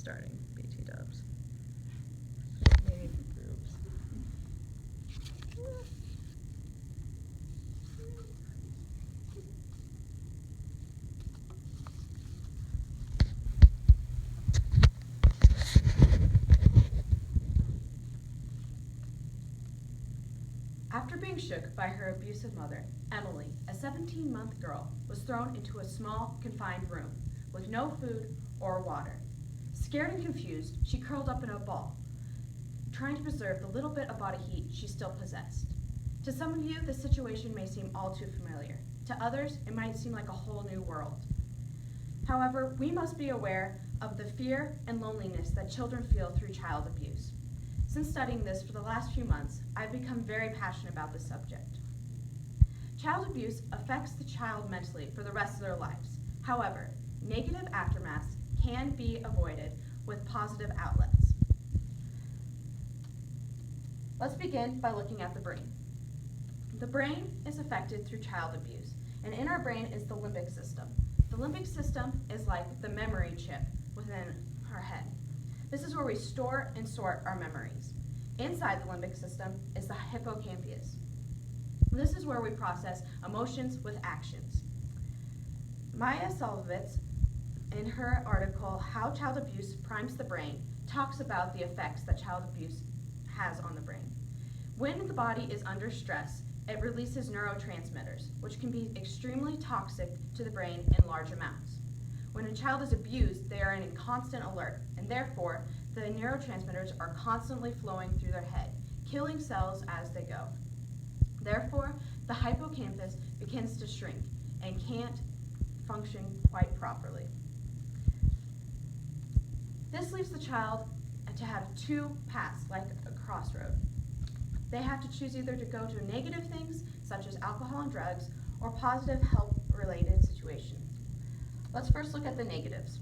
starting BT dubs. Maybe groups. After being shook by her abusive mother, Emily, a 17-month girl, was thrown into a small, confined room with no food or water. Scared and confused, she curled up in a ball, trying to preserve the little bit of body heat she still possessed. To some of you, this situation may seem all too familiar. To others, it might seem like a whole new world. However, we must be aware of the fear and loneliness that children feel through child abuse. Since studying this for the last few months, I've become very passionate about this subject. Child abuse affects the child mentally for the rest of their lives. However, negative aftermaths can be avoided with positive outlets. Let's begin by looking at the brain. The brain is affected through child abuse, and in our brain is the limbic system. The limbic system is like the memory chip within our head. This is where we store and sort our memories. Inside the limbic system is the hippocampus. This is where we process emotions with actions. Maya Solovitz, in her article, How Child Abuse Primes the Brain, talks about the effects that child abuse has on the brain. When the body is under stress, it releases neurotransmitters, which can be extremely toxic to the brain in large amounts. When a child is abused, they are in constant alert, and therefore, the neurotransmitters are constantly flowing through their head, killing cells as they go. Therefore, the hippocampus begins to shrink and can't function quite properly. This leaves the child to have two paths, like a crossroad. They have to choose either to go to negative things, such as alcohol and drugs, or positive health-related situations. Let's first look at the negatives.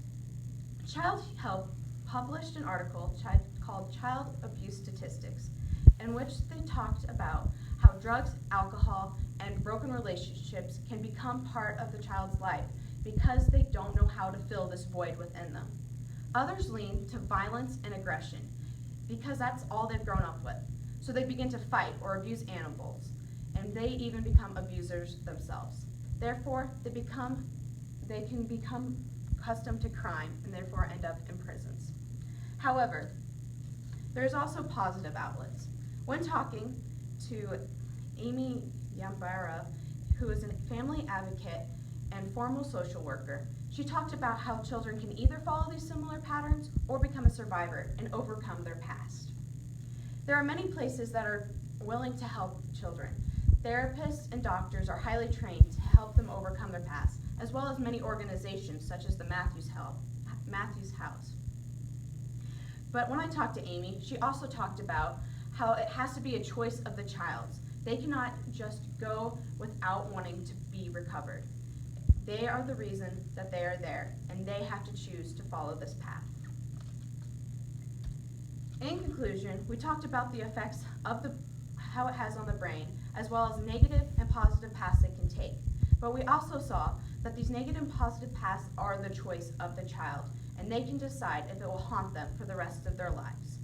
Child Health published an article called Child Abuse Statistics, in which they talked about how drugs, alcohol, and broken relationships can become part of the child's life because they don't know how to fill this void within them. Others lean to violence and aggression because that's all they've grown up with. So they begin to fight or abuse animals, and they even become abusers themselves. Therefore, they can become accustomed to crime and therefore end up in prisons. However, there's also positive outlets. When talking to Amy Yambara, who is a family advocate and formal social worker, she talked about how children can either follow these similar patterns or become a survivor and overcome their past. There are many places that are willing to help children. Therapists and doctors are highly trained to help them overcome their past, as well as many organizations such as the Matthews House. But when I talked to Amy, she also talked about how it has to be a choice of the child's. They cannot just go without wanting to be recovered. They are the reason that they are there, and they have to choose to follow this path. In conclusion, we talked about the effects of how it has on the brain, as well as negative and positive paths it can take. But we also saw that these negative and positive paths are the choice of the child, and they can decide if it will haunt them for the rest of their lives.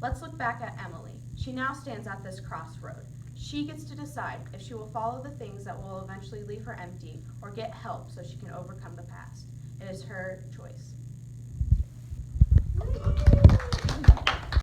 Let's look back at Emily. She now stands at this crossroad. She gets to decide if she will follow the things that will eventually leave her empty or get help so she can overcome the past. It is her choice.